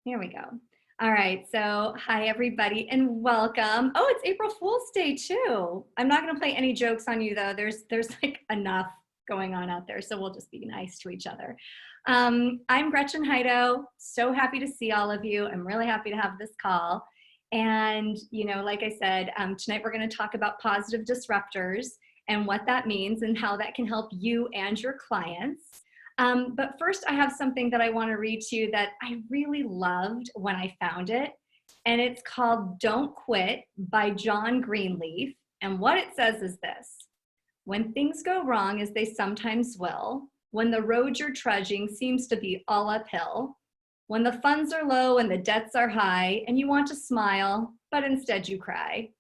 Here we go. All right, so hi everybody and welcome. Oh, it's April Fool's Day too. I'm not gonna play any jokes on you though. There's like enough going on out there, so we'll just be nice to each other. I'm Gretchen Heido. So happy to see all of you. I'm really happy to have this call. And like I said, tonight we're gonna talk about positive disruptors and what that means and how that can help you and your clients. But first, I have something that I want to read to you that I really loved when I found it. And it's called Don't Quit by John Greenleaf. And what it says is this: when things go wrong, as they sometimes will, when the road you're trudging seems to be all uphill, when the funds are low and the debts are high, and you want to smile, but instead you cry.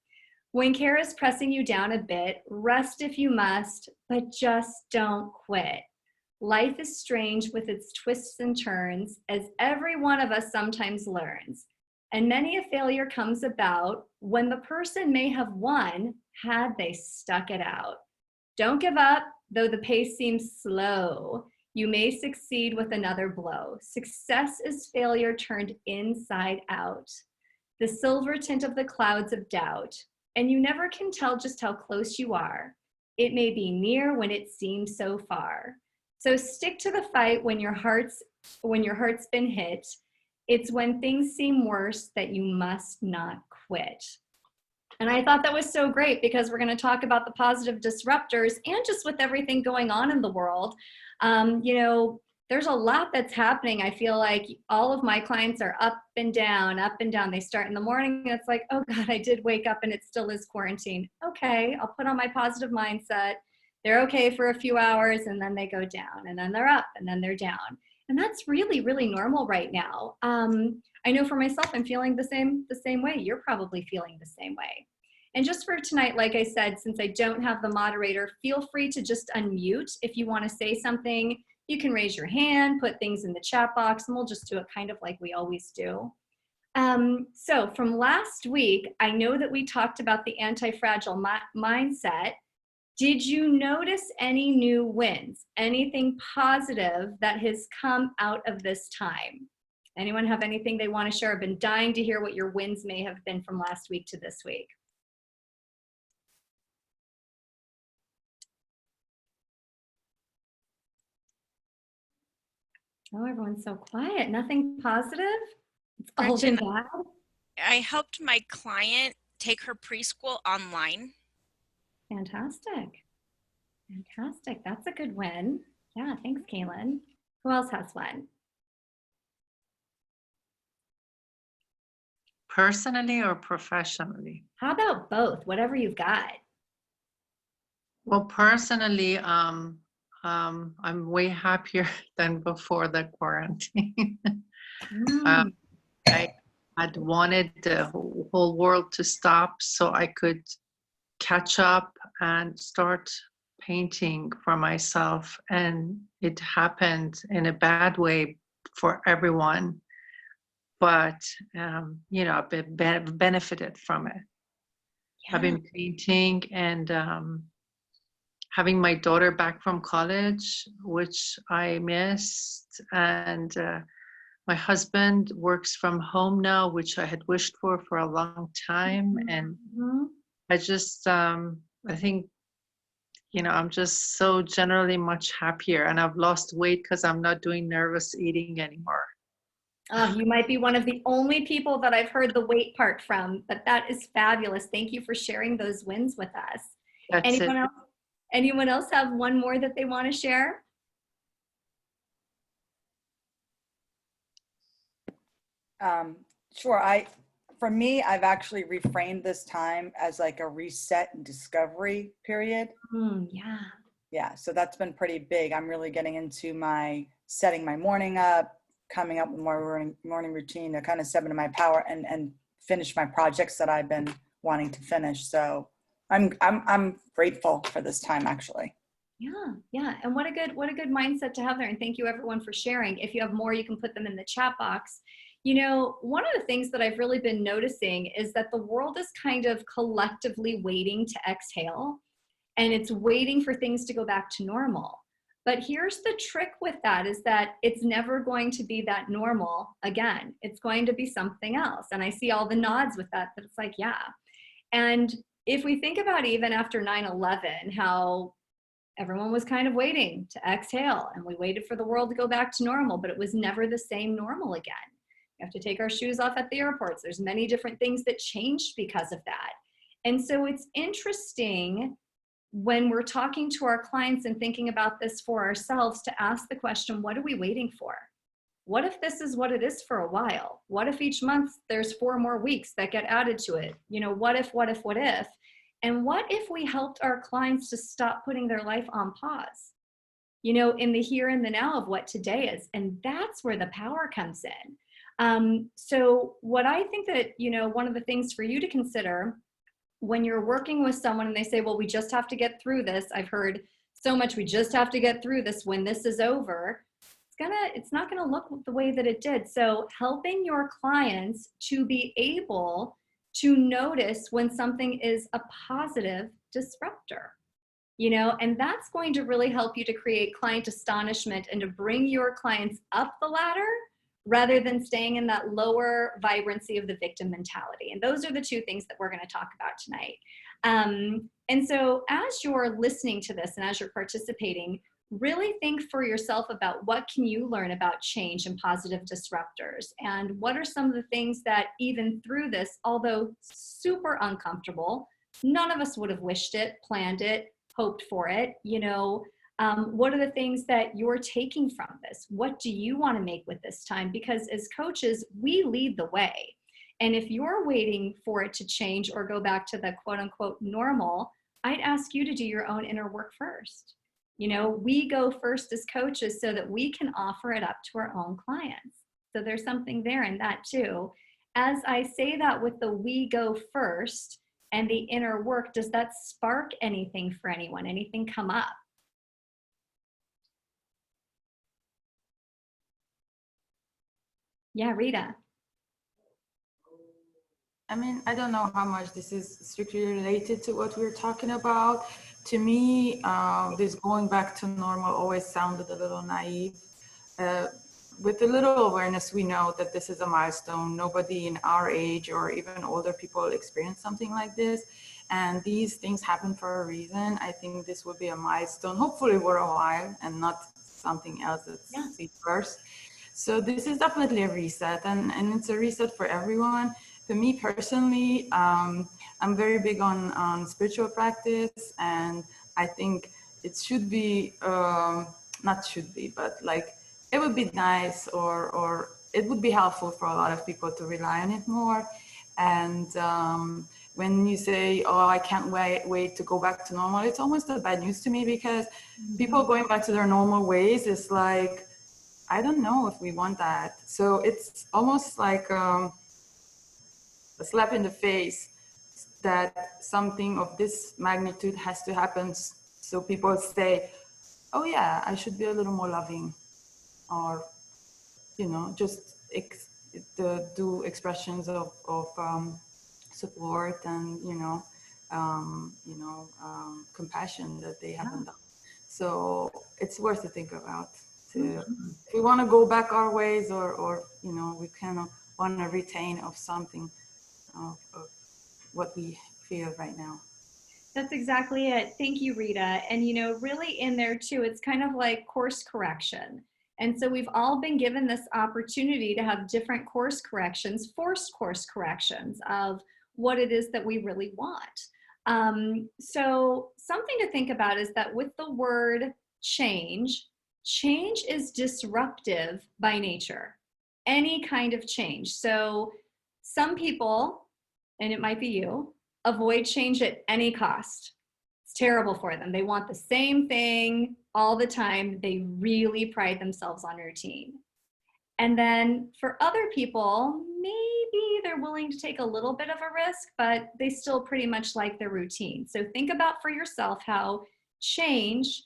When care is pressing you down a bit, rest if you must, but just don't quit. Life is strange with its twists and turns, as every one of us sometimes learns. And many a failure comes about when the person may have won had they stuck it out. Don't give up, though the pace seems slow. You may succeed with another blow. Success is failure turned inside out. The silver tint of the clouds of doubt, and you never can tell just how close you are. It may be near when it seems so far. So stick to the fight when your heart's been hit. It's when things seem worse that you must not quit. And I thought that was so great because we're going to talk about the positive disruptors and just with everything going on in the world. There's a lot that's happening. I feel like all of my clients are up and down, up and down. They start in the morning and it's like, oh God, I did wake up and it still is quarantine. Okay, I'll put on my positive mindset. They're okay for a few hours and then they go down and then they're up and then they're down. And that's really, really normal right now. I know for myself, I'm feeling the same way. You're probably feeling the same way. And just for tonight, like I said, since I don't have the moderator, feel free to just unmute. If you want to say something, you can raise your hand, put things in the chat box, and we'll just do it kind of like we always do. So from last week, I know that we talked about the anti-fragile mindset. Did you notice any new wins? Anything positive that has come out of this time? Anyone have anything they want to share? I've been dying to hear what your wins may have been from last week to this week. Oh, everyone's so quiet. Nothing positive? It's all been bad? I helped my client take her preschool online. Fantastic. Fantastic. That's a good win. Yeah, thanks, Kaylin. Who else has one? Personally or professionally? How about both? Whatever you've got. Well, personally, I'm way happier than before the quarantine. I had wanted the whole world to stop so I could catch up and start painting for myself, and it happened in a bad way for everyone, but I've benefited from it. Yeah. I've been painting and having my daughter back from college, which I missed, and my husband works from home now, which I had wished for a long time. And I just I think I'm just so generally much happier, and I've lost weight because I'm not doing nervous eating anymore. You might be one of the only people that I've heard the weight part from, but that is fabulous. Thank you for sharing those wins with us. Anyone else have one more that they want to share? Sure. For me, I've actually reframed this time as like a reset and discovery period. Yeah. Yeah. So that's been pretty big. I'm really getting into setting my morning up, coming up with more morning routine to kind of step into my power and finish my projects that I've been wanting to finish. So I'm grateful for this time, actually. Yeah. And what a good mindset to have there. And thank you everyone for sharing. If you have more, you can put them in the chat box. One of the things that I've really been noticing is that the world is kind of collectively waiting to exhale, and it's waiting for things to go back to normal. But here's the trick with that is that it's never going to be that normal again. It's going to be something else. And I see all the nods with that, but it's like, yeah. And if we think about even after 9/11, how everyone was kind of waiting to exhale and we waited for the world to go back to normal, but it was never the same normal again. We have to take our shoes off at the airports. There's many different things that changed because of that. And so it's interesting when we're talking to our clients and thinking about this for ourselves to ask the question, what are we waiting for? What if this is what it is for a while? What if each month there's 4 more weeks that get added to it? You know, what if? And what if we helped our clients to stop putting their life on pause, you know, in the here and the now of what today is? And that's where the power comes in. So what I think that, you know, one of the things for you to consider when you're working with someone and they say, well, we just have to get through this. I've heard so much, we just have to get through this when this is over. It's not gonna look the way that it did. So helping your clients to be able to notice when something is a positive disruptor, you know, and that's going to really help you to create client astonishment and to bring your clients up the ladder rather than staying in that lower vibrancy of the victim mentality. And those are the 2 things that we're going to talk about tonight. And so as you're listening to this and as you're participating, really think for yourself about what can you learn about change and positive disruptors, and what are some of the things that even through this, although super uncomfortable, none of us would have wished it, planned it, hoped for it, you know, what are the things that you're taking from this? What do you want to make with this time? Because as coaches, we lead the way. And if you're waiting for it to change or go back to the quote unquote normal, I'd ask you to do your own inner work first. You know, we go first as coaches so that we can offer it up to our own clients. So there's something there in that too. As I say that with the we go first and the inner work, does that spark anything for anyone? Anything come up? Yeah, Rita. I mean, I don't know how much this is strictly related to what we're talking about. To me, this going back to normal always sounded a little naive. With a little awareness, we know that this is a milestone. Nobody in our age or even older people experience something like this. And these things happen for a reason. I think this will be a milestone, hopefully for a while, and not something else that's first. So this is definitely a reset, and it's a reset for everyone. For me personally, I'm very big on spiritual practice, and I think it should be, not should be, but like it would be nice or it would be helpful for a lot of people to rely on it more. And when you say, oh, I can't wait to go back to normal, it's almost a bad news to me, because people going back to their normal ways is like, I don't know if we want that. So it's almost like a slap in the face that something of this magnitude has to happen. So people say, oh yeah, I should be a little more loving, or, you know, just do expressions of support and, compassion that they haven't done. So it's worth to think about. If we want to go back our ways, or we kind of want to retain of something of what we feel right now. That's exactly it. Thank you, Rita. And really in there too, it's kind of like course correction. And so we've all been given this opportunity to have different course corrections, forced course corrections of what it is that we really want. So something to think about is that with the word change is disruptive by nature, any kind of change. So some people, and it might be you, avoid change at any cost. It's terrible for them. They want the same thing all the time. They really pride themselves on routine. And then for other people, maybe they're willing to take a little bit of a risk, but they still pretty much like their routine. So think about for yourself how change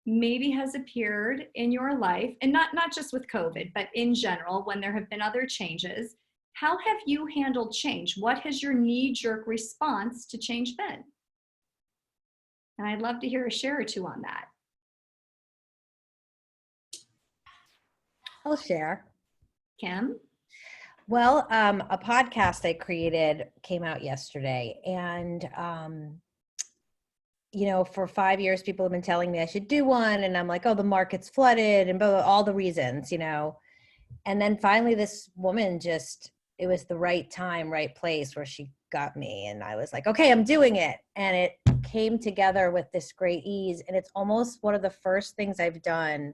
maybe has appeared in your life, and not just with COVID, but in general, when there have been other changes. How have you handled change? What has your knee-jerk response to change been? And I'd love to hear a share or two on that. I'll share. Kim? Well, a podcast I created came out yesterday, and for 5 years, people have been telling me I should do one, and I'm like, oh, the market's flooded, and all the reasons, And then finally, this woman it was the right time, right place where she got me, and I was like, okay, I'm doing it, and it came together with this great ease, and it's almost one of the first things I've done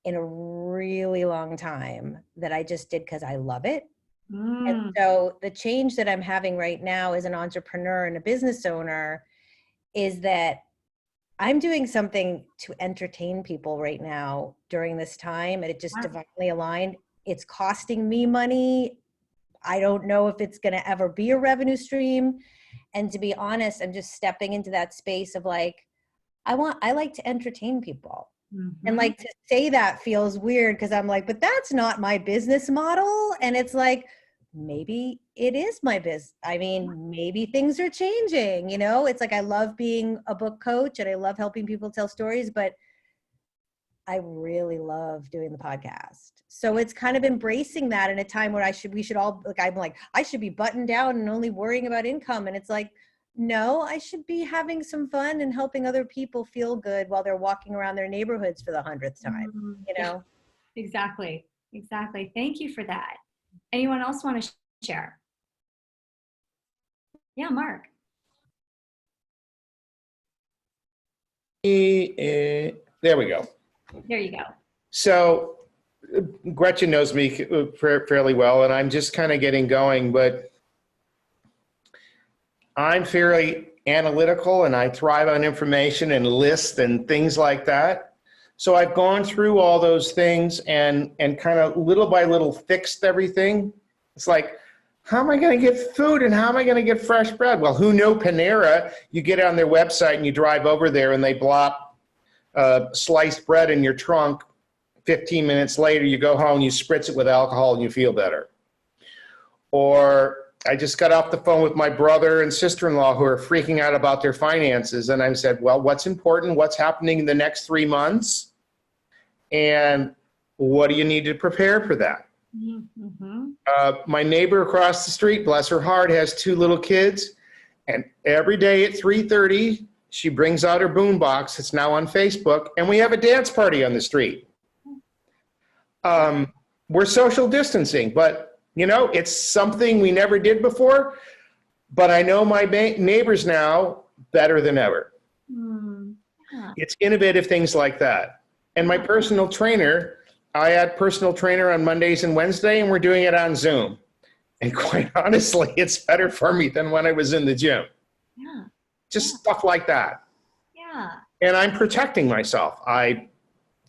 in a really long time that I just did because I love it. And so the change that I'm having right now as an entrepreneur and a business owner is that I'm doing something to entertain people right now during this time, and it just divinely aligned. It's costing me money. I don't know if it's going to ever be a revenue stream. And to be honest, I'm just stepping into that space of like, I like to entertain people. And like to say that feels weird because I'm like, but that's not my business model. And it's like, maybe it is my business. I mean, maybe things are changing, It's like I love being a book coach and I love helping people tell stories, but I really love doing the podcast. So it's kind of embracing that in a time where we should all, like, I'm like, I should be buttoned down and only worrying about income. And it's like, no, I should be having some fun and helping other people feel good while they're walking around their neighborhoods for the 100th time, Yeah, exactly. Thank you for that. Anyone else want to share? Yeah, Mark. There we go. There you go. So Gretchen knows me fairly well, and I'm just kind of getting going, but I'm fairly analytical and I thrive on information and lists and things like that. So I've gone through all those things and kind of little by little fixed everything. It's like, how am I going to get food and how am I going to get fresh bread? Well, who knew Panera? You get on their website and you drive over there and they blop sliced bread in your trunk. 15 minutes later, you go home, you spritz it with alcohol and you feel better. Or I just got off the phone with my brother and sister-in-law who are freaking out about their finances. And I said, well, what's important? What's happening in the next 3 months? And what do you need to prepare for that? My neighbor across the street, bless her heart, has 2 little kids. And every day at 3:30, she brings out her boombox. It's now on Facebook. And we have a dance party on the street. We're social distancing, but it's something we never did before, but I know my neighbors now better than ever. It's innovative things like that. And my personal trainer, I had personal trainer on Mondays and Wednesday, and we're doing it on Zoom. And quite honestly, it's better for me than when I was in the gym. Just stuff like that. And I'm protecting myself. I'm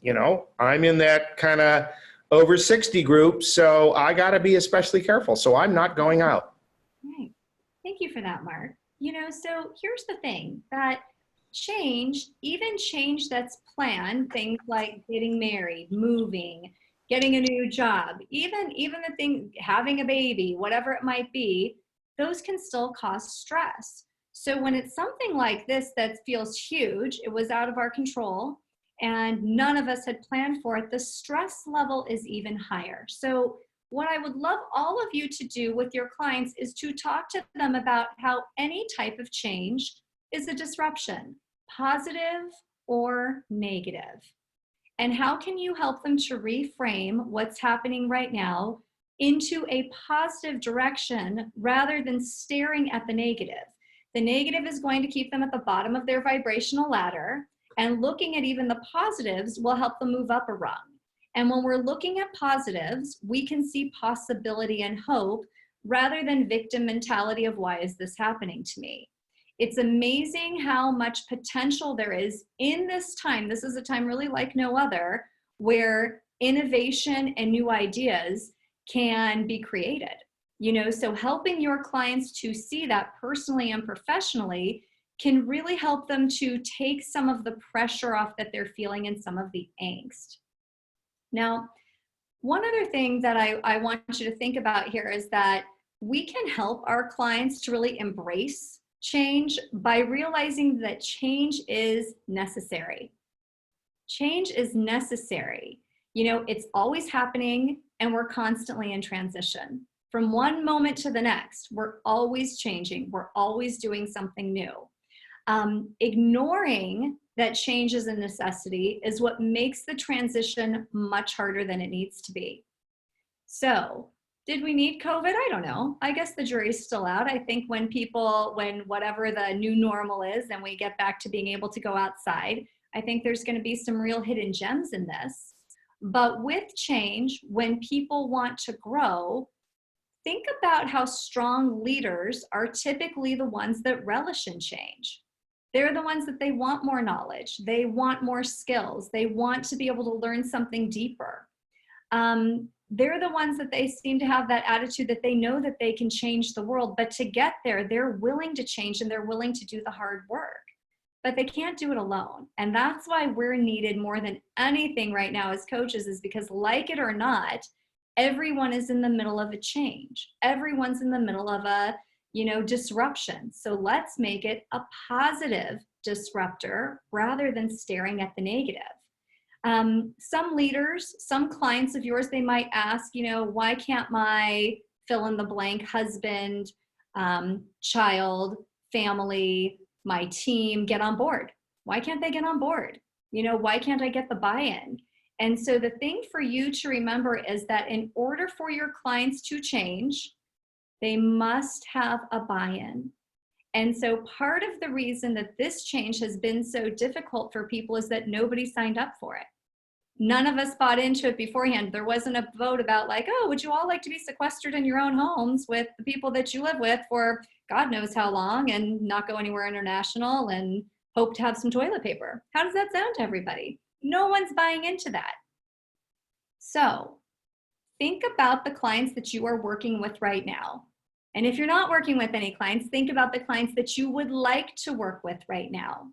in that kind of over 60 group, so I got to be especially careful. So I'm not going out. Right. Thank you for that, Mark. So here's the thing, that change, even change that's planned, things like getting married, moving, getting a new job, even the thing, having a baby, whatever it might be, those can still cause stress. So when it's something like this that feels huge, it was out of our control, and none of us had planned for it, the stress level is even higher. So what I would love all of you to do with your clients is to talk to them about how any type of change is a disruption, positive or negative. And how can you help them to reframe what's happening right now into a positive direction rather than staring at the negative. The negative is going to keep them at the bottom of their vibrational ladder, and looking at even the positives will help them move up a rung. And when we're looking at positives, we can see possibility and hope rather than victim mentality of why is this happening to me? It's amazing how much potential there is in this time. This is a time really like no other, where innovation and new ideas can be created. So helping your clients to see that personally and professionally can really help them to take some of the pressure off that they're feeling and some of the angst. Now, one other thing that I want you to think about here is that we can help our clients to really embrace change by realizing that change is necessary. Change is necessary. It's always happening and we're constantly in transition. From one moment to the next, we're always changing. We're always doing something new. Ignoring that change is a necessity is what makes the transition much harder than it needs to be. So, did we need COVID? I don't know. I guess the jury's still out. I think when whatever the new normal is and we get back to being able to go outside, I think there's going to be some real hidden gems in this. But with change, when people want to grow, think about how strong leaders are typically the ones that relish in change. They're the ones that they want more knowledge. They want more skills. They want to be able to learn something deeper. They're the ones that they seem to have that attitude that they know that they can change the world, but to get there, they're willing to change and they're willing to do the hard work, but they can't do it alone. And that's why we're needed more than anything right now as coaches, is because, like it or not, everyone is in the middle of a change. Everyone's in the middle of a, disruption. So let's make it a positive disruptor rather than staring at the negative. Some leaders, some clients of yours, they might ask, why can't my fill in the blank husband, child, family, my team get on board? Why can't they get on board? Why can't I get the buy-in? And so the thing for you to remember is that in order for your clients to change, they must have a buy-in. And so part of the reason that this change has been so difficult for people is that nobody signed up for it. None of us bought into it beforehand. There wasn't a vote about like, oh, would you all like to be sequestered in your own homes with the people that you live with for God knows how long and not go anywhere international and hope to have some toilet paper? How does that sound to everybody? No one's buying into that. So think about the clients that you are working with right now. And if you're not working with any clients, think about the clients that you would like to work with right now.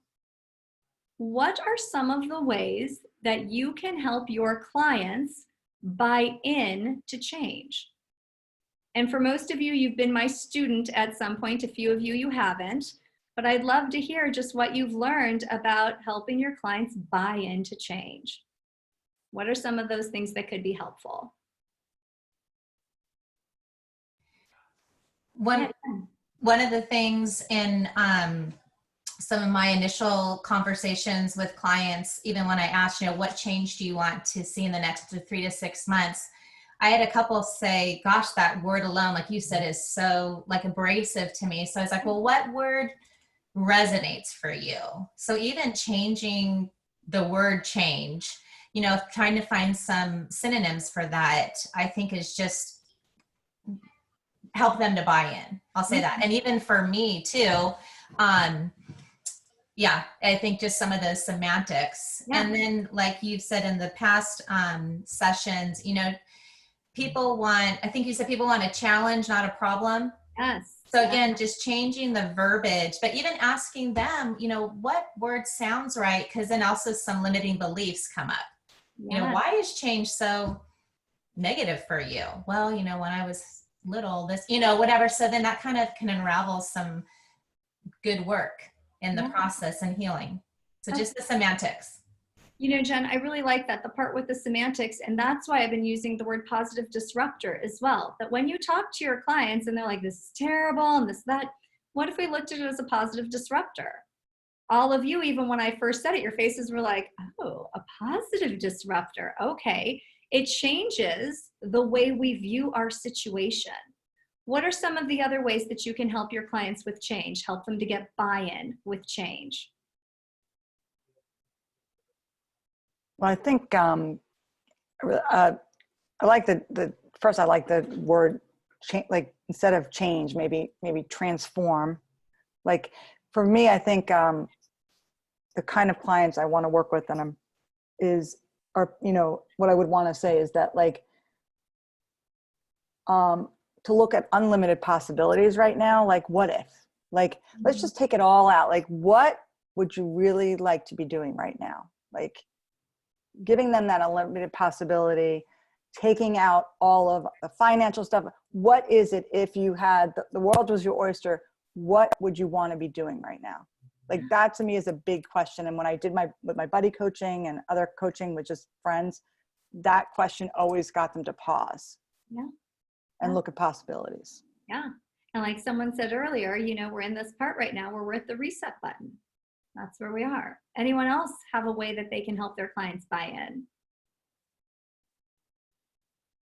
What are some of the ways that you can help your clients buy in to change? And for most of you, you've been my student at some point. A few of you haven't. But I'd love to hear just what you've learned about helping your clients buy into change. What are some of those things that could be helpful? One of the things in some of my initial conversations with clients, even when I asked, what change do you want to see in the next 3 to 6 months? I had a couple say, gosh, that word alone, like you said, is so abrasive to me. So I was like, well, what word resonates for you? So even changing the word change, trying to find some synonyms for that, I think is just help them to buy in. I'll say that. And even for me too, I think just some of the semantics. Yeah. And then like you've said in the past sessions, people want a challenge, not a problem. Yes. So again, just changing the verbiage, but even asking them, what word sounds right? Because then also some limiting beliefs come up. Yeah. Why is change so negative for you? Well, when I was little, this, whatever. So then that kind of can unravel some good work in the process and healing. So just the semantics. Jen, I really like that, the part with the semantics. And that's why I've been using the word positive disruptor as well. That when you talk to your clients and they're like, this is terrible and this, that, what if we looked at it as a positive disruptor? All of you, even when I first said it, your faces were like, oh, a positive disruptor. Okay. It changes the way we view our situation. What are some of the other ways that you can help your clients with change, help them to get buy-in with change? Well, I think I like first I like the word change, like instead of change, maybe transform. Like for me, I think the kind of clients I want to work with and what I would want to say is that to look at unlimited possibilities right now, like what if? Like, let's just take it all out. Like, what would you really like to be doing right now? Like, giving them that unlimited possibility, taking out all of the financial stuff. What is it if you had, the world was your oyster, what would you want to be doing right now? Like that to me is a big question. And when I did with my buddy coaching and other coaching with just friends, that question always got them to pause. Yeah. And look at possibilities. Yeah. And like someone said earlier, you know, we're in this part right now where we're at the reset button. That's where we are. Anyone else have a way that they can help their clients buy in?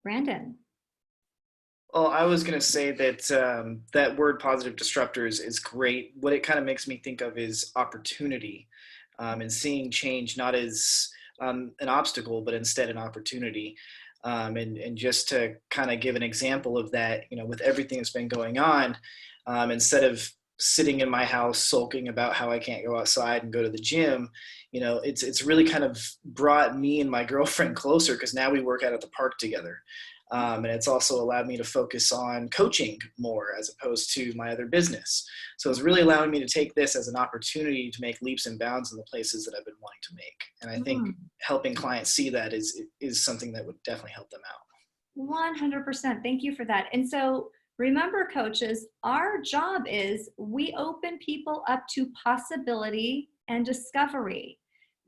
Brandon. Well, I was going to say that that word positive disruptors is great. What it kind of makes me think of is opportunity, and seeing change not as an obstacle, but instead an opportunity. And just to kind of give an example of that, you know, with everything that's been going on, instead of sitting in my house sulking about how I can't go outside and go to the gym, you know, it's really kind of brought me and my girlfriend closer, because now we work out at the park together. And it's also allowed me to focus on coaching more as opposed to my other business. So it's really allowing me to take this as an opportunity to make leaps and bounds in the places that I've been wanting to make. And I think helping clients see that is something that would definitely help them out. 100%. Thank you for that. And so remember, coaches, our job is we open people up to possibility and discovery.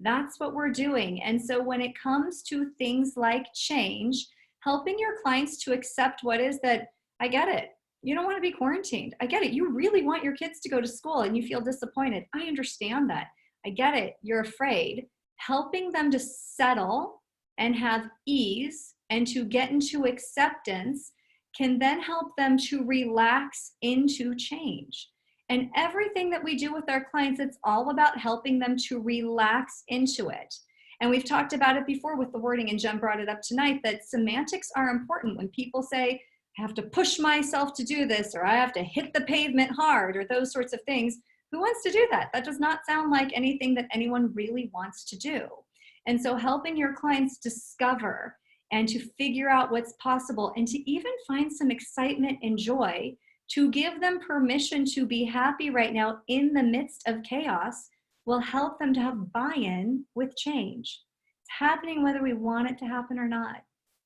That's what we're doing. And so when it comes to things like change, helping your clients to accept what is that, I get it. You don't want to be quarantined. I get it. You really want your kids to go to school and you feel disappointed. I understand that. I get it. You're afraid. Helping them to settle and have ease and to get into acceptance can then help them to relax into change. And everything that we do with our clients, it's all about helping them to relax into it. And we've talked about it before with the wording, and Jen brought it up tonight, that semantics are important. When people say, I have to push myself to do this, or I have to hit the pavement hard, or those sorts of things, who wants to do that? That does not sound like anything that anyone really wants to do. And so helping your clients discover and to figure out what's possible, and to even find some excitement and joy, to give them permission to be happy right now in the midst of chaos, will help them to have buy-in with change. It's happening whether we want it to happen or not.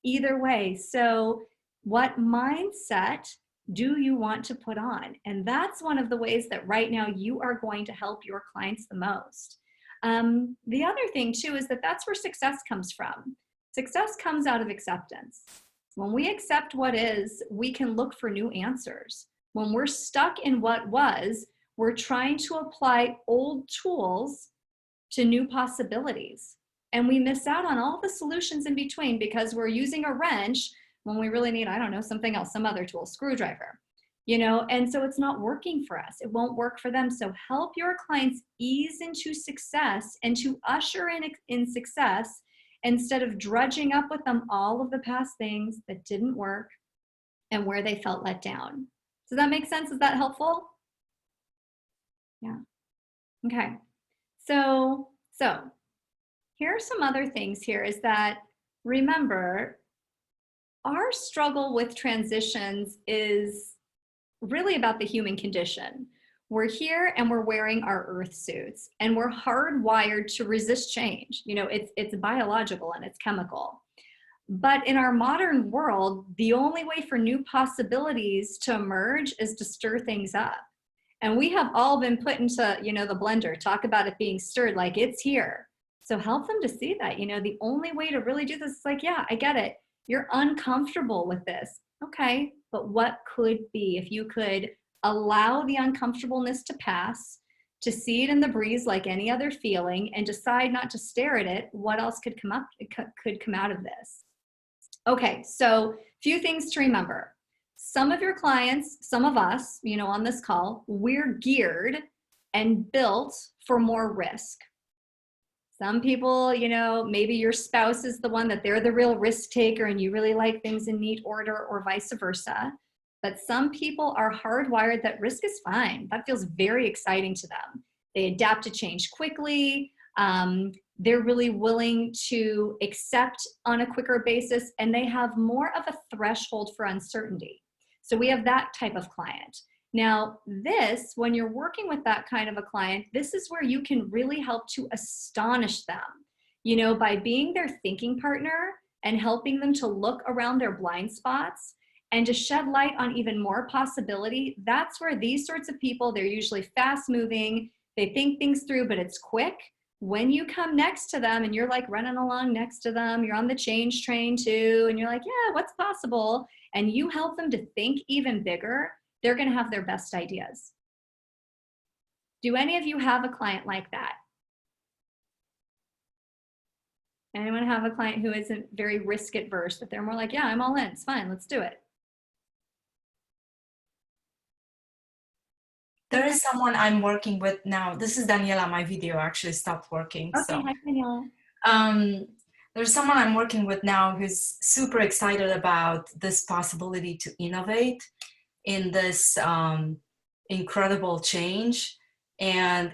Either way, so what mindset do you want to put on? And that's one of the ways that right now you are going to help your clients the most. The other thing too is that that's where success comes from. Success comes out of acceptance. When we accept what is, we can look for new answers. When we're stuck in what was, we're trying to apply old tools to new possibilities. And we miss out on all the solutions in between because we're using a wrench when we really need, I don't know, something else, some other tool, screwdriver, you know, and so it's not working for us. It won't work for them. So help your clients ease into success and to usher in success instead of drudging up with them all of the past things that didn't work and where they felt let down. Does that make sense? Is that helpful? Yeah. Okay. So here are some other things here is that, remember, our struggle with transitions is really about the human condition. We're here and we're wearing our earth suits and we're hardwired to resist change. You know, it's biological and it's chemical. But in our modern world, the only way for new possibilities to emerge is to stir things up. And we have all been put into, you know, the blender, talk about it being stirred like it's here. So help them to see that, you know, the only way to really do this is like, yeah, I get it. You're uncomfortable with this. Okay, but what could be if you could allow the uncomfortableness to pass, to see it in the breeze like any other feeling, and decide not to stare at it, what else could come out of this? Okay, so few things to remember. Some of your clients, some of us, you know, on this call, we're geared and built for more risk. Some people, you know, maybe your spouse is the one that they're the real risk taker and you really like things in neat order, or vice versa. But some people are hardwired that risk is fine. That feels very exciting to them. They adapt to change quickly. They're really willing to accept on a quicker basis, and they have more of a threshold for uncertainty. So we have that type of client. Now this, when you're working with that kind of a client, this is where you can really help to astonish them, you know, by being their thinking partner and helping them to look around their blind spots and to shed light on even more possibility. That's where these sorts of people, they're usually fast moving, they think things through, but it's quick. when you come next to them and you're like running along next to them, you're on the change train too, and you're like, yeah, what's possible? And you help them to think even bigger, they're going to have their best ideas. Do any of you have a client like that? Anyone have a client who isn't very risk adverse, but they're more like, yeah, I'm all in, it's fine, let's do it? There is someone I'm working with now. This is Daniela. My video actually stopped working. Okay, So hi, Daniela. there's someone I'm working with now who's super excited about this possibility to innovate in this incredible change. And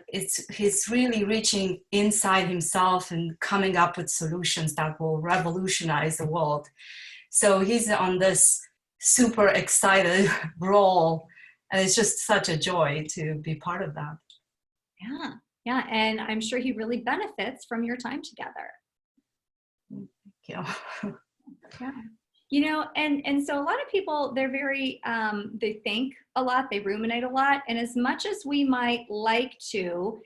he's really reaching inside himself and coming up with solutions that will revolutionize the world. So he's on this super excited role. And it's just such a joy to be part of that. Yeah, yeah, and I'm sure he really benefits from your time together. Yeah. Yeah. You know, and so a lot of people, they're very, they think a lot, they ruminate a lot. And as much as we might like to,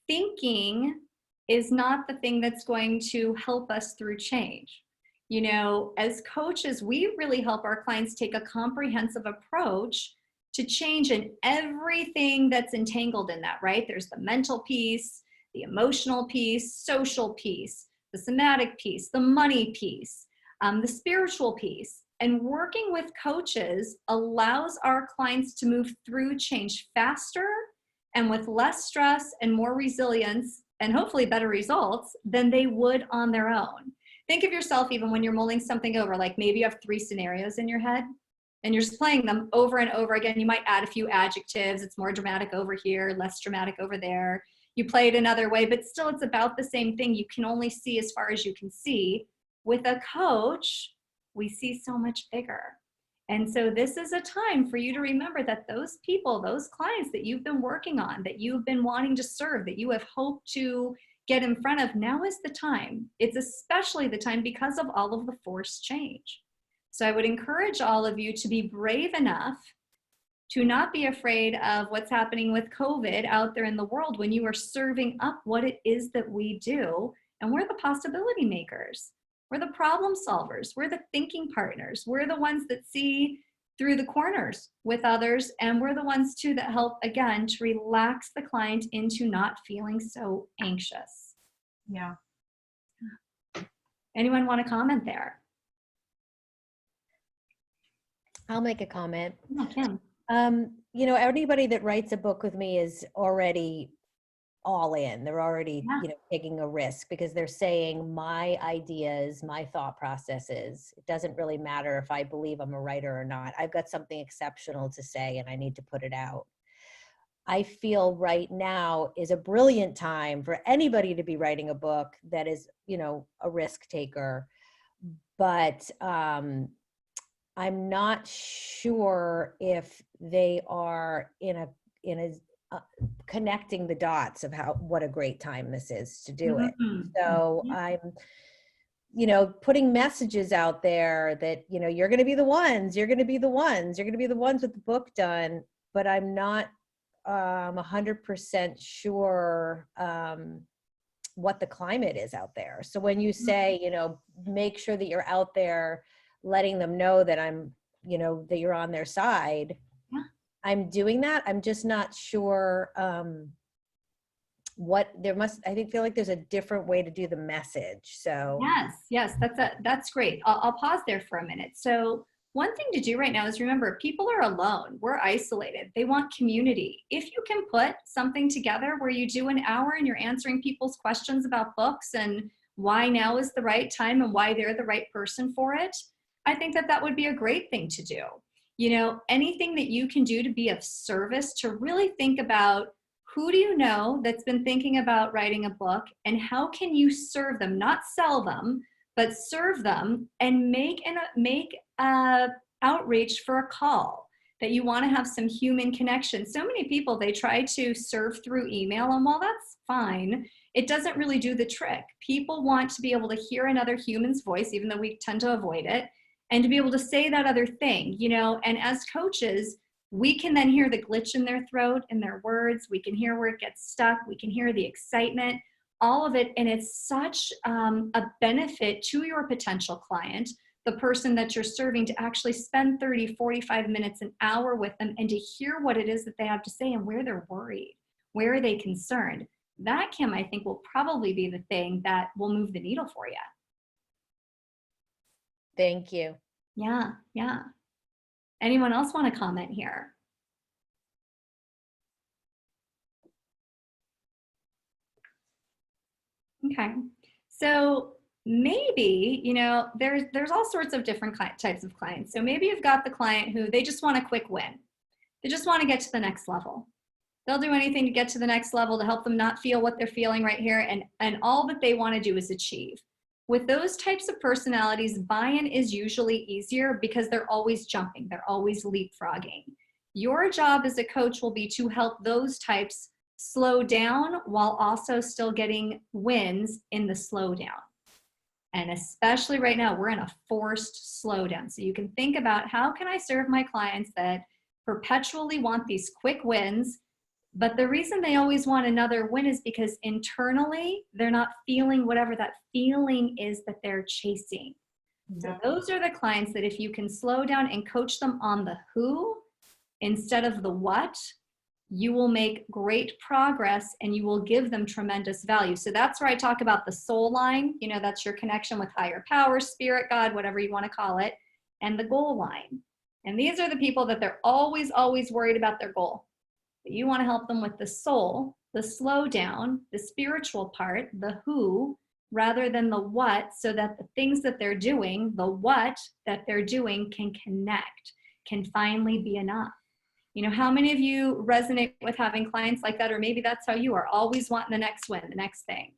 thinking is not the thing that's going to help us through change. You know, as coaches, we really help our clients take a comprehensive approach to change in everything that's entangled in that, right? There's the mental piece, the emotional piece, social piece, the somatic piece, the money piece, the spiritual piece. And working with coaches allows our clients to move through change faster and with less stress and more resilience and hopefully better results than they would on their own. Think of yourself even when you're mulling something over, like maybe you have 3 scenarios in your head and you're just playing them over and over again. You might add a few adjectives. It's more dramatic over here, less dramatic over there. You play it another way, but still it's about the same thing. You can only see as far as you can see. With a coach, we see so much bigger. And so this is a time for you to remember that those people, those clients that you've been working on, that you've been wanting to serve, that you have hoped to get in front of, now is the time. It's especially the time because of all of the forced change. So I would encourage all of you to be brave enough to not be afraid of what's happening with COVID out there in the world when you are serving up what it is that we do. And we're the possibility makers. We're the problem solvers. We're the thinking partners. We're the ones that see through the corners with others. And we're the ones too that help, again, to relax the client into not feeling so anxious. Yeah. Anyone want to comment there? I'll make a comment. Yeah, Kim. You know, anybody that writes a book with me is already all in. They're already, you know, taking a risk because they're saying my ideas, my thought processes. It doesn't really matter if I believe I'm a writer or not. I've got something exceptional to say and I need to put it out. I feel right now is a brilliant time for anybody to be writing a book that is, you know, a risk taker. But I'm not sure if they are in a connecting the dots of what a great time this is to do it. So I'm, you know, putting messages out there that, you know, you're going to be the ones, you're going to be the ones, you're going to be the ones with the book done. But I'm not 100% sure what the climate is out there. So when you say, you know, make sure that you're out there letting them know that I'm, you know, that you're on their side. Yeah. I'm doing that. I'm just not sure what there must, I feel like there's a different way to do the message. So yes, that's great. I'll pause there for a minute. So one thing to do right now is remember, people are alone. We're isolated. They want community. If you can put something together where you do an hour and you're answering people's questions about books and why now is the right time and why they're the right person for it, I think that that would be a great thing to do. You know, anything that you can do to be of service, to really think about who do you know that's been thinking about writing a book and how can you serve them, not sell them, but serve them, and make outreach for a call that you want to have some human connection. So many people, they try to serve through email, and while that's fine, it doesn't really do the trick. People want to be able to hear another human's voice, even though we tend to avoid it, and to be able to say that other thing, you know. And as coaches, we can then hear the glitch in their throat, in their words. We can hear where it gets stuck. We can hear the excitement. all of it. And it's such a benefit to your potential client, the person that you're serving, to actually spend 30, 45 minutes, an hour with them and to hear what it is that they have to say and where they're worried, where are they concerned. That, Kim, I think will probably be the thing that will move the needle for you. Thank you. Yeah, yeah. Anyone else want to comment here? Okay, so maybe, you know, there's all sorts of different types of clients. So maybe you've got the client who they just want a quick win. They just want to get to the next level. They'll do anything to get to the next level to help them not feel what they're feeling right here. And all that they want to do is achieve. With those types of personalities, buy-in is usually easier because they're always jumping. They're always leapfrogging. Your job as a coach will be to help those types slow down while also still getting wins in the slowdown. And especially right now, we're in a forced slowdown. So you can think about, how can I serve my clients that perpetually want these quick wins? But the reason they always want another win is because internally, they're not feeling whatever that feeling is that they're chasing. So those are the clients that if you can slow down and coach them on the who instead of the what, you will make great progress and you will give them tremendous value. So that's where I talk about the soul line. You know, that's your connection with higher power, spirit, God, whatever you want to call it, and the goal line. And these are the people that they're always, always worried about their goal. But you want to help them with the soul, the slow down, the spiritual part, the who, rather than the what, so that the things that they're doing, the what that they're doing can connect, can finally be enough. You know, how many of you resonate with having clients like that? Or maybe that's how you are, always wanting the next win, the next thing.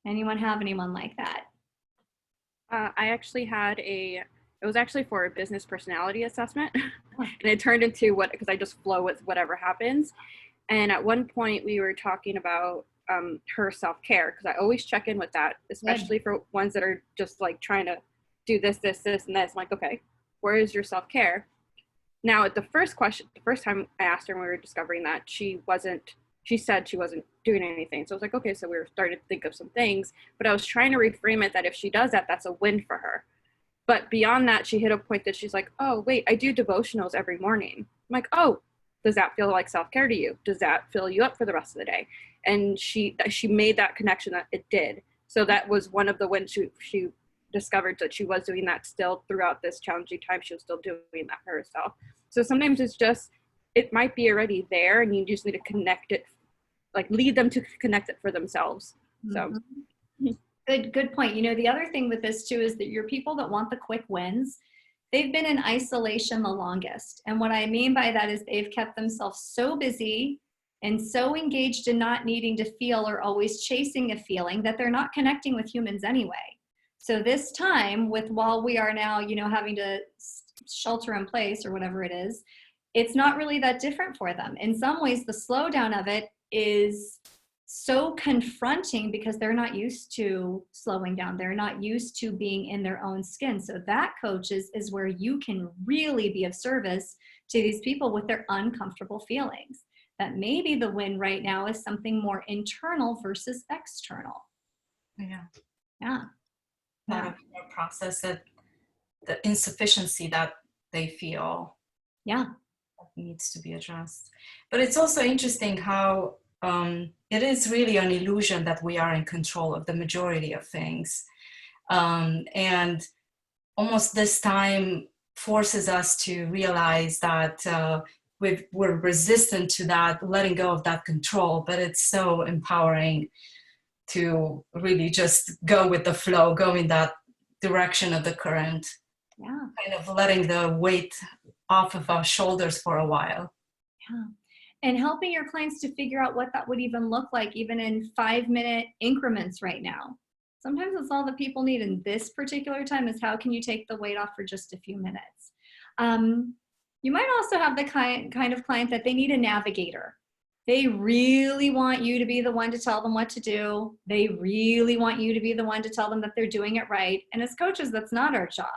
Anyone have anyone like that? I actually had it was actually for a business personality assessment. And it turned into because I just flow with whatever happens. And at one point we were talking about her self-care, because I always check in with that, especially for ones that are just like trying to do this, this, this, and this. I'm like, okay, where is your self-care? Now, at the first time I asked her when we were discovering that, she said she wasn't doing anything. So I was like, okay, so we were starting to think of some things, but I was trying to reframe it that if she does that, that's a win for her. But beyond that, she hit a point that she's like, oh, wait, I do devotionals every morning. I'm like, oh, does that feel like self-care to you? Does that fill you up for the rest of the day? And she made that connection that it did. So that was one of the wins. She discovered that she was doing that still throughout this challenging time. She was still doing that for herself. So sometimes it's just, it might be already there and you just need to connect it, like lead them to connect it for themselves. So. Good point. You know, the other thing with this too is that your people that want the quick wins, they've been in isolation the longest. And what I mean by that is they've kept themselves so busy and so engaged in not needing to feel or always chasing a feeling that they're not connecting with humans anyway. So this time, while we are now, you know, having to shelter in place or whatever it is, it's not really that different for them. In some ways, the slowdown of it is so confronting because they're not used to slowing down. They're not used to being in their own skin. So that, coaches, is where you can really be of service to these people with their uncomfortable feelings. That maybe the win right now is something more internal versus external. Yeah. Yeah. Not a process that the insufficiency that they feel. Yeah. Needs to be addressed. But it's also interesting how it is really an illusion that we are in control of the majority of things. And almost this time forces us to realize that we're resistant to that, letting go of that control, but it's so empowering to really just go with the flow, go in that direction of the current. Yeah. Kind of letting the weight off of our shoulders for a while. Yeah. And helping your clients to figure out what that would even look like, even in 5-minute increments right now. Sometimes that's all that people need in this particular time is how can you take the weight off for just a few minutes. You might also have the kind of client that they need a navigator. They really want you to be the one to tell them what to do. They really want you to be the one to tell them that they're doing it right. And as coaches, that's not our job.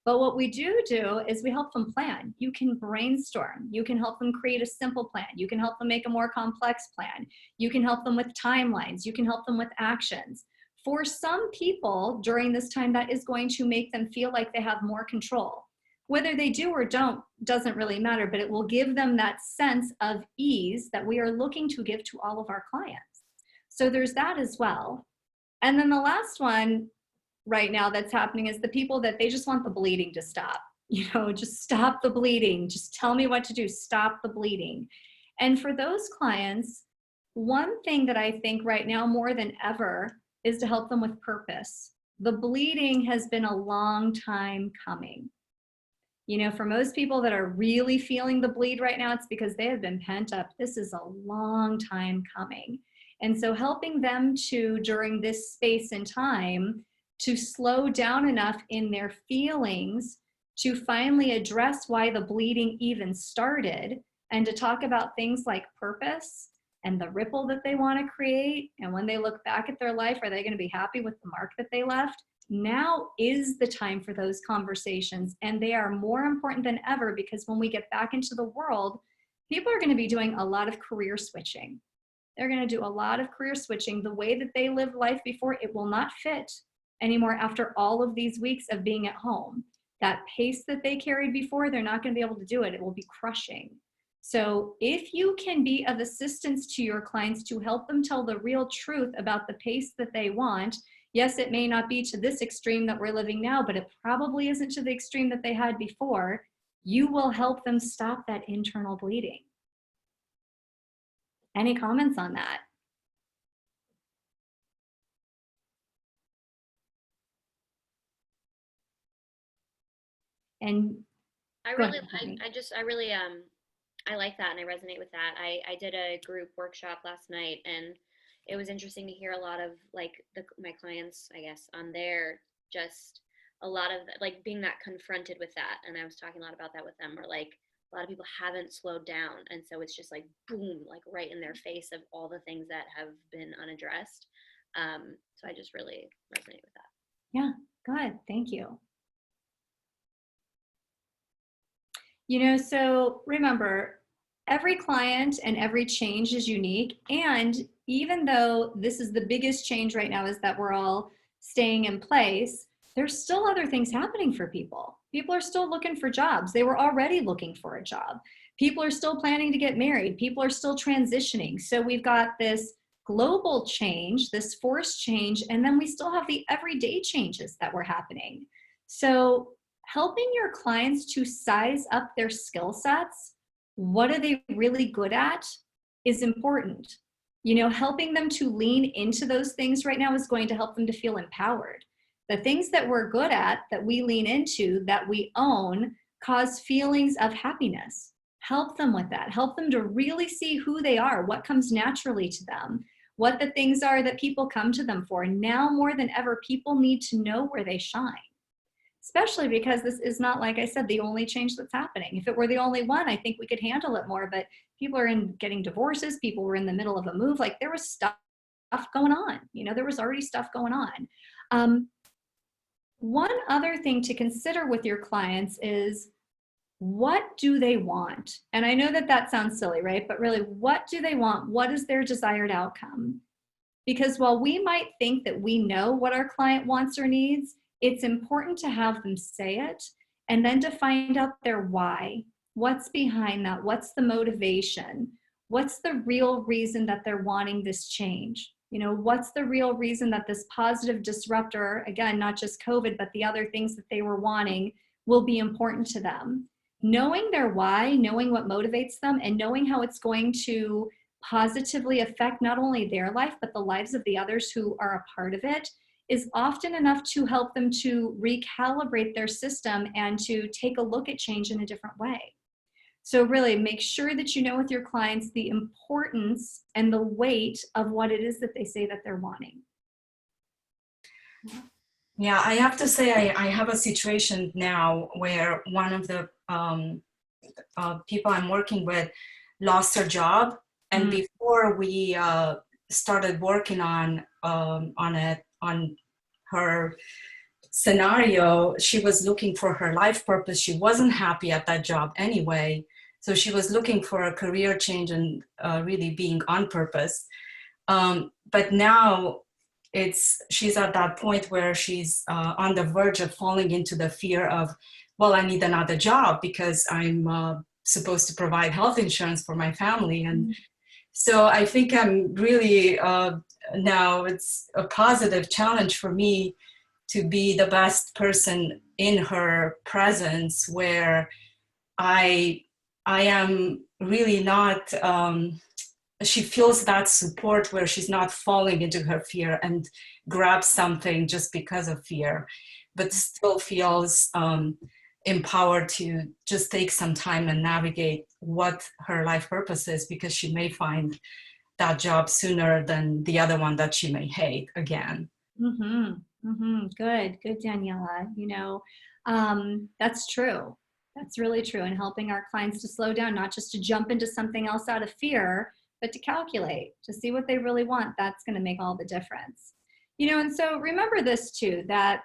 But what we do is we help them plan. You can brainstorm. You can help them create a simple plan. You can help them make a more complex plan. You can help them with timelines. You can help them with actions. For some people during this time, that is going to make them feel like they have more control. Whether they do or don't doesn't really matter, but it will give them that sense of ease that we are looking to give to all of our clients. So there's that as well. And then the last one right now that's happening is the people that they just want the bleeding to stop. Just stop the bleeding. Just tell me what to do. Stop the bleeding. And for those clients, one thing that I think right now more than ever is to help them with purpose. The bleeding has been a long time coming. For most people that are really feeling the bleed right now, it's because they have been pent up. This is a long time coming. And so helping them to, during this space and time, to slow down enough in their feelings to finally address why the bleeding even started, and to talk about things like purpose and the ripple that they want to create. And when they look back at their life, are they going to be happy with the mark that they left? Now is the time for those conversations, and they are more important than ever, because when we get back into the world, people are going to be doing a lot of career switching. They're going to do a lot of career switching. The way that they lived life before, it will not fit anymore after all of these weeks of being at home. That pace that they carried before, they're not going to be able to do it. It will be crushing. So if you can be of assistance to your clients to help them tell the real truth about the pace that they want, yes, it may not be to this extreme that we're living now, but it probably isn't to the extreme that they had before. You will help them stop that internal bleeding. Any comments on that? And I really like that, and I resonate with that. I did a group workshop last night, and it was interesting to hear a lot of my clients, I guess, on there, just a lot of being that confronted with that. And I was talking a lot about that with them, where a lot of people haven't slowed down. And so it's just boom, right in their face of all the things that have been unaddressed. So I just really resonate with that. Yeah, good. Thank you. So remember, every client and every change is unique. And even though this is the biggest change right now, is that we're all staying in place, there's still other things happening for people. People are still looking for jobs. They were already looking for a job. People are still planning to get married. People are still transitioning. So we've got this global change, this forced change, and then we still have the everyday changes that were happening. So helping your clients to size up their skill sets, what are they really good at, is important. Helping them to lean into those things right now is going to help them to feel empowered. The things that we're good at, that we lean into, that we own, cause feelings of happiness. Help them with that. Help them to really see who they are, what comes naturally to them, what the things are that people come to them for. Now more than ever, people need to know where they shine. Especially because this is not, like I said, the only change that's happening. If it were the only one, I think we could handle it more, but people are getting divorces, people were in the middle of a move, there was stuff going on. There was already stuff going on. One other thing to consider with your clients is, what do they want? And I know that sounds silly, right? But really, what do they want? What is their desired outcome? Because while we might think that we know what our client wants or needs, it's important to have them say it, and then to find out their why. What's behind that? What's the motivation? What's the real reason that they're wanting this change? What's the real reason that this positive disruptor, again, not just COVID, but the other things that they were wanting, will be important to them? Knowing their why, knowing what motivates them, and knowing how it's going to positively affect not only their life, but the lives of the others who are a part of it, is often enough to help them to recalibrate their system and to take a look at change in a different way. So really make sure that you know with your clients the importance and the weight of what it is that they say that they're wanting. Yeah, I have to say I have a situation now where one of the people I'm working with lost her job. And before we started working on her scenario, she was looking for her life purpose. She wasn't happy at that job anyway. So she was looking for a career change and really being on purpose. But now she's at that point where she's on the verge of falling into the fear of, well, I need another job because I'm supposed to provide health insurance for my family. And so I think I'm really, now it's a positive challenge for me to be the best person in her presence, where I am really not, she feels that support where she's not falling into her fear and grabs something just because of fear, but still feels empowered to just take some time and navigate what her life purpose is, because she may find that job sooner than the other one that she may hate again. Good, Daniela. You know, that's true. That's really true. And helping our clients to slow down, not just to jump into something else out of fear, but to calculate, to see what they really want. That's going to make all the difference. You know, and so remember this too, that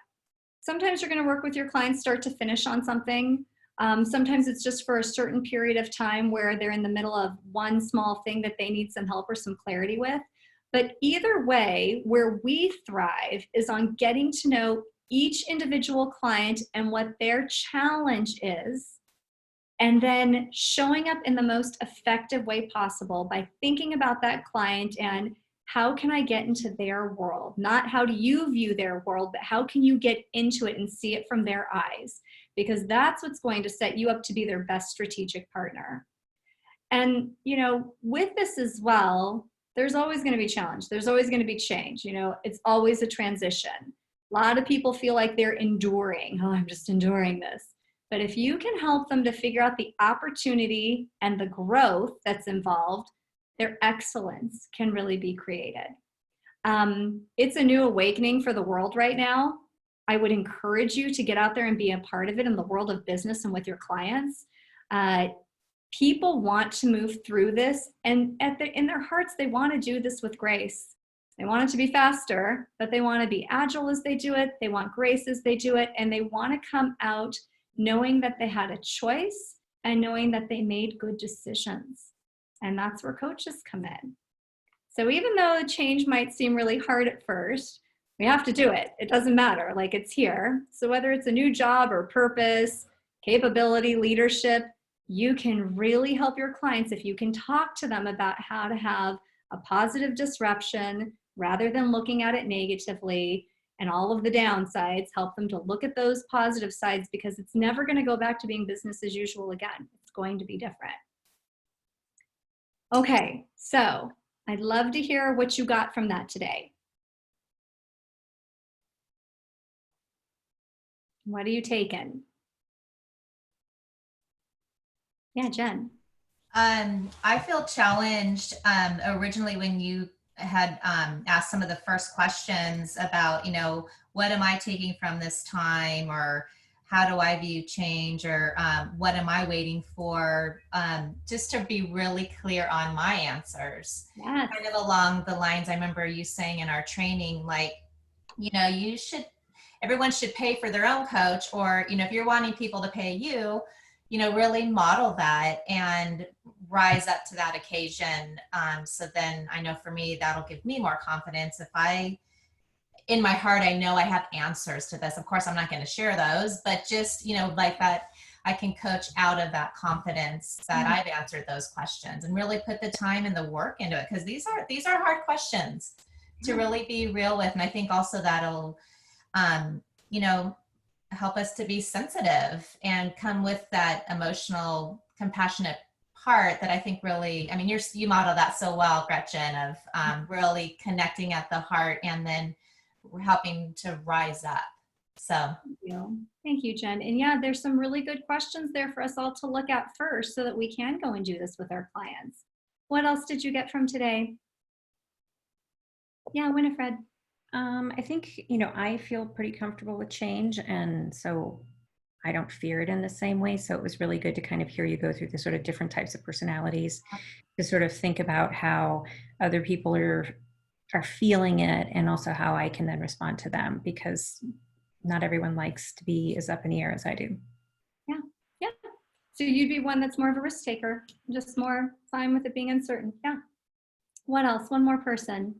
sometimes you're going to work with your clients start to finish on something. Sometimes it's just for a certain period of time where they're in the middle of one small thing that they need some help or some clarity with. But either way, where we thrive is on getting to know each individual client and what their challenge is, and then showing up in the most effective way possible by thinking about that client and how can I get into their world? Not how do you view their world, but how can you get into it and see it from their eyes? Because that's what's going to set you up to be their best strategic partner. And, you know, with this as well, there's always going to be challenge. There's always going to be change. You know, it's always a transition. A lot of people feel like they're enduring. Oh, I'm just enduring this. But if you can help them to figure out the opportunity and the growth that's involved, their excellence can really be created. It's a new awakening for the world right now. I would encourage you to get out there and be a part of it in the world of business and with your clients. People want to move through this, and in their hearts, they want to do this with grace. They want it to be faster, but they want to be agile as they do it. They want grace as they do it, and they want to come out knowing that they had a choice and knowing that they made good decisions. And that's where coaches come in. So even though the change might seem really hard at first, we have to do it. It doesn't matter, like it's here. So whether it's a new job or purpose, capability, leadership, you can really help your clients if you can talk to them about how to have a positive disruption rather than looking at it negatively and all of the downsides. Help them to look at those positive sides, because it's never going to go back to being business as usual again. It's going to be different. Okay, so I'd love to hear what you got from that today. What are you taking? Yeah, Jen. I feel challenged originally when you had asked some of the first questions about, you know, what am I taking from this time, or how do I view change, or what am I waiting for? Just to be really clear on my answers. Yes. Kind of along the lines I remember you saying in our training, like, you know, everyone should pay for their own coach, or, you know, if you're wanting people to pay you, you know, really model that and rise up to that occasion. So then I know for me, that'll give me more confidence. If in my heart, I know I have answers to this. Of course, I'm not going to share those, but just, you know, like that, I can coach out of that confidence that I've answered those questions and really put the time and the work into it. Because these are hard questions to really be real with. And I think also that'll, you know, help us to be sensitive and come with that emotional, compassionate part that I think really, I mean, you model that so well, Gretchen, of really connecting at the heart and then helping to rise up. So thank you, Jen. And yeah, there's some really good questions there for us all to look at first so that we can go and do this with our clients. What else did you get from today? Yeah, Winifred. I think, you know, I feel pretty comfortable with change, and so I don't fear it in the same way. So it was really good to kind of hear you go through the sort of different types of personalities, to sort of think about how other people are feeling it, and also how I can then respond to them, because not everyone likes to be as up in the air as I do. Yeah. Yeah. So you'd be one that's more of a risk taker, just more fine with it being uncertain. Yeah. What else? One more person.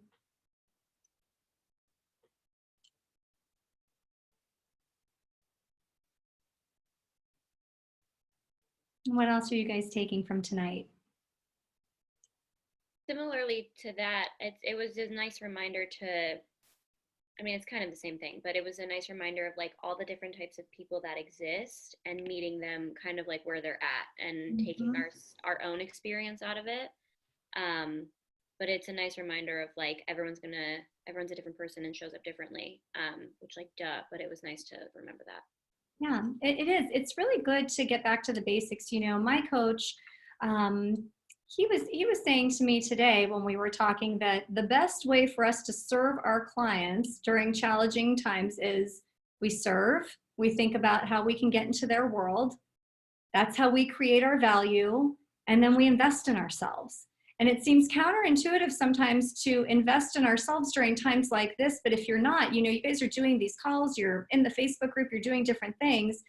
What else are you guys taking from tonight? Similarly to that, it was a nice reminder to, I mean, it's kind of the same thing, but it was a nice reminder of like all the different types of people that exist and meeting them kind of like where they're at and taking our own experience out of it. But it's a nice reminder of like everyone's a different person and shows up differently, which like duh, but it was nice to remember that. Yeah, it is. It's really good to get back to the basics. You know, my coach, he was saying to me today when we were talking that the best way for us to serve our clients during challenging times is we serve, we think about how we can get into their world. That's how we create our value, and then we invest in ourselves. And it seems counterintuitive sometimes to invest in ourselves during times like this, but if you're not, you know, you guys are doing these calls, you're in the Facebook group, you're doing different things.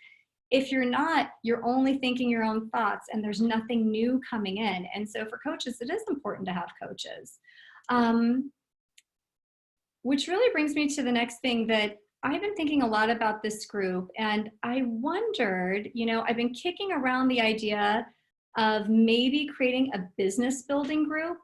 If you're not, you're only thinking your own thoughts and there's nothing new coming in. And so for coaches, it is important to have coaches. Which really brings me to the next thing that I've been thinking a lot about this group, and I wondered, you know, I've been kicking around the idea of maybe creating a business building group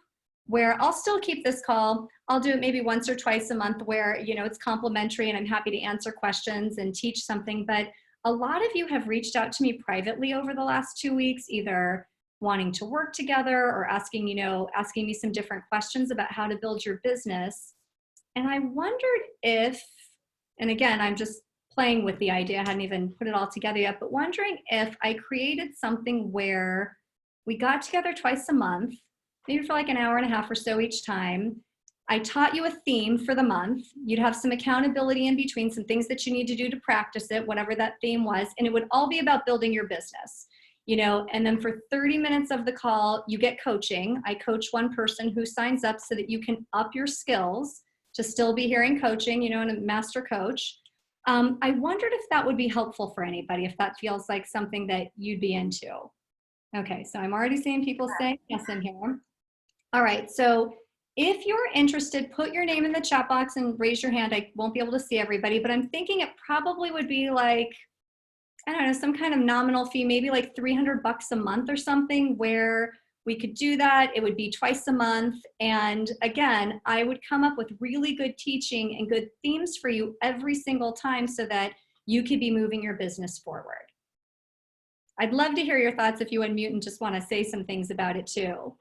where I'll still keep this call. I'll do it maybe once or twice a month where, you know, it's complimentary and I'm happy to answer questions and teach something. But a lot of you have reached out to me privately over the last 2 weeks, either wanting to work together or asking me some different questions about how to build your business. And I wondered if, and again, I'm just playing with the idea, I hadn't even put it all together yet, but wondering if I created something where we got together twice a month, maybe for like an hour and a half or so each time. I taught you a theme for the month. You'd have some accountability in between, some things that you need to do to practice it, whatever that theme was, and it would all be about building your business. You know, and then for 30 minutes of the call, you get coaching. I coach one person who signs up so that you can up your skills to still be hearing coaching, you know, and a master coach. I wondered if that would be helpful for anybody, if that feels like something that you'd be into. Okay, so I'm already seeing people say yes in here. All right, so if you're interested, put your name in the chat box and raise your hand. I won't be able to see everybody, but I'm thinking it probably would be like, I don't know, some kind of nominal fee, maybe like $300 a month or something, where we could do that. It would be twice a month. And again, I would come up with really good teaching and good themes for you every single time so that you could be moving your business forward. I'd love to hear your thoughts if you unmute and just want to say some things about it too.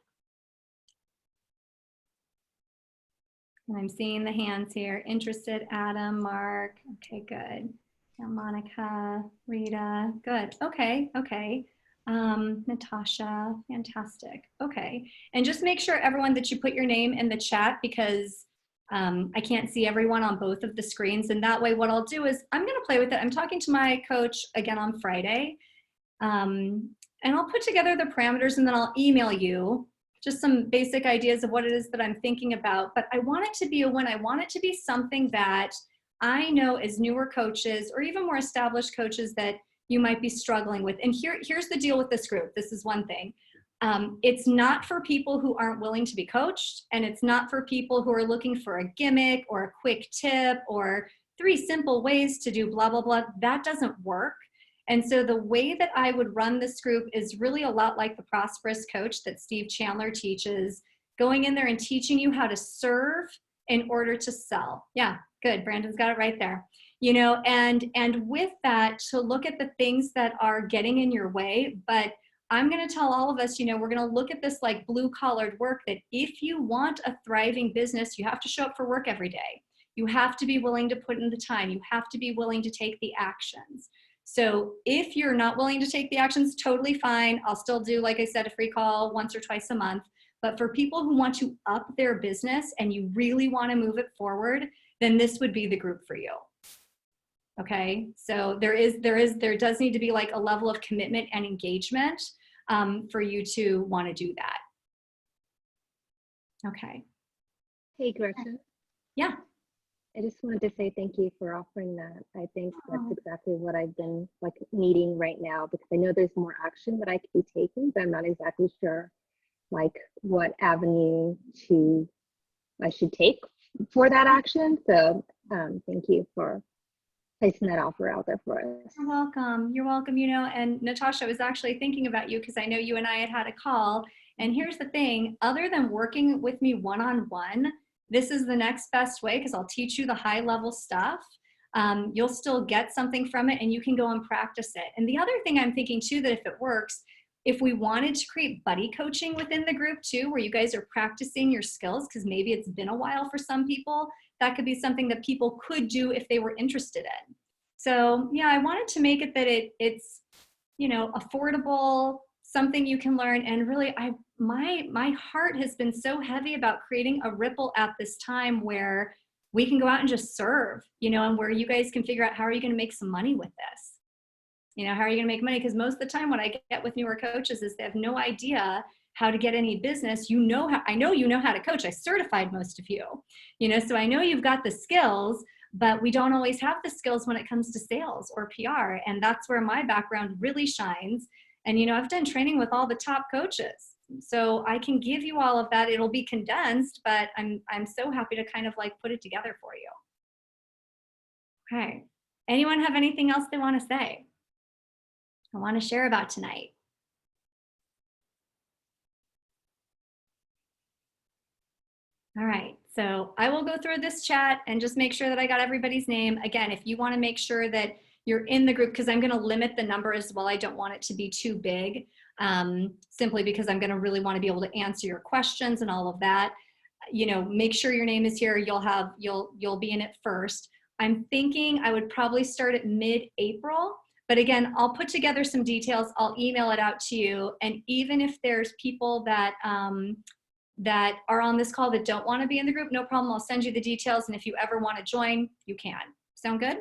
And I'm seeing the hands here. Interested, Adam, Mark. Okay, good. Now Monica, Rita, good. Okay, okay. Natasha, fantastic. Okay, and just make sure everyone that you put your name in the chat, because I can't see everyone on both of the screens. And that way what I'll do is I'm gonna play with it. I'm talking to my coach again on Friday. And I'll put together the parameters and then I'll email you just some basic ideas of what it is that I'm thinking about. But I want it to be a win. I want it to be something that I know as newer coaches or even more established coaches that you might be struggling with. And here's the deal with this group. This is one thing. It's not for people who aren't willing to be coached, and it's not for people who are looking for a gimmick or a quick tip or 3 simple ways to do blah, blah, blah. That doesn't work. And so the way that I would run this group is really a lot like the Prosperous Coach that Steve Chandler teaches, going in there and teaching you how to serve in order to sell. Yeah, good. Brandon's got it right there. You know, and with that, to look at the things that are getting in your way. But I'm going to tell all of us, you know, we're going to look at this like blue-collared work, that if you want a thriving business, you have to show up for work every day. You have to be willing to put in the time. You have to be willing to take the actions. So if you're not willing to take the actions, totally fine. I'll still do, like I said, a free call once or twice a month. But for people who want to up their business and you really want to move it forward, then this would be the group for you. Okay, so there does need to be like a level of commitment and engagement for you to want to do that. Okay. Hey, Gretchen. Yeah. I just wanted to say thank you for offering that. I think that's Oh. exactly what I've been like needing right now, because I know there's more action that I could be taking, but I'm not exactly sure like what avenue I should take for that action. So thank you for placing that offer out there for us. You're welcome. You're welcome. You know, and Natasha, I was actually thinking about you because I know you and I had a call. And here's the thing, other than working with me one-on-one, this is the next best way because I'll teach you the high level stuff. You'll still get something from it and you can go and practice it. And the other thing I'm thinking too, that if it works, if we wanted to create buddy coaching within the group too, where you guys are practicing your skills, because maybe it's been a while for some people, that could be something that people could do if they were interested in. So yeah, I wanted to make it that it's, you know, affordable, something you can learn. And really, my heart has been so heavy about creating a ripple at this time where we can go out and just serve, you know, and where you guys can figure out how are you going to make some money with this? You know, how are you going to make money? Because most of the time what I get with newer coaches is they have no idea how to get any business. You know how, I know you know how to coach. I certified most of you, you know, so I know you've got the skills, but we don't always have the skills when it comes to sales or PR. And that's where my background really shines. And, you know, I've done training with all the top coaches. So I can give you all of that. It'll be condensed, but I'm so happy to kind of like put it together for you. Okay. Anyone have anything else they want to say? I want to share about tonight. All right, so I will go through this chat and just make sure that I got everybody's name. Again, if you want to make sure that you're in the group, because I'm going to limit the number as well. I don't want it to be too big, simply because I'm going to really want to be able to answer your questions and all of that. You know, make sure your name is here. You'll be in it first. I'm thinking I would probably start at mid-April. But again, I'll put together some details. I'll email it out to you. And even if there's people that that are on this call that don't want to be in the group, no problem. I'll send you the details. And if you ever want to join, you can. Sound good?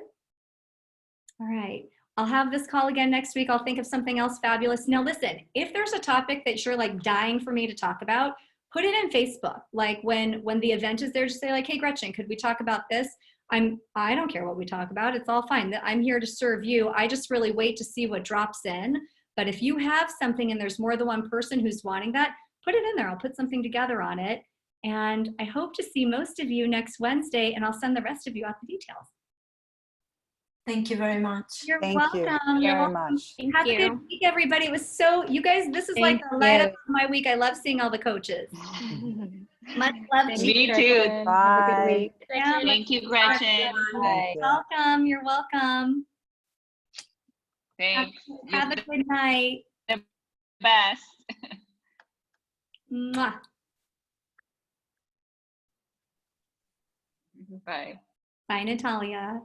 All right. I'll have this call again next week. I'll think of something else fabulous. Now listen, if there's a topic that you're like dying for me to talk about, put it in Facebook. Like when the event is there, just say like, hey, Gretchen, could we talk about this? I don't care what we talk about. It's all fine. I'm here to serve you. I just really wait to see what drops in. But if you have something and there's more than one person who's wanting that, put it in there. I'll put something together on it. And I hope to see most of you next Wednesday, and I'll send the rest of you out the details. Thank you very much. You're Thank welcome. you You're very welcome. much. Have a good week, everybody. It was so, you guys, this is like the light up of my week. I love seeing all the coaches. Much love to you. Me too. Bye. Yeah, Thank you, Gretchen. You're welcome. You're welcome. Thanks. Have a good night. The best. Mwah. Bye. Bye, Natalia.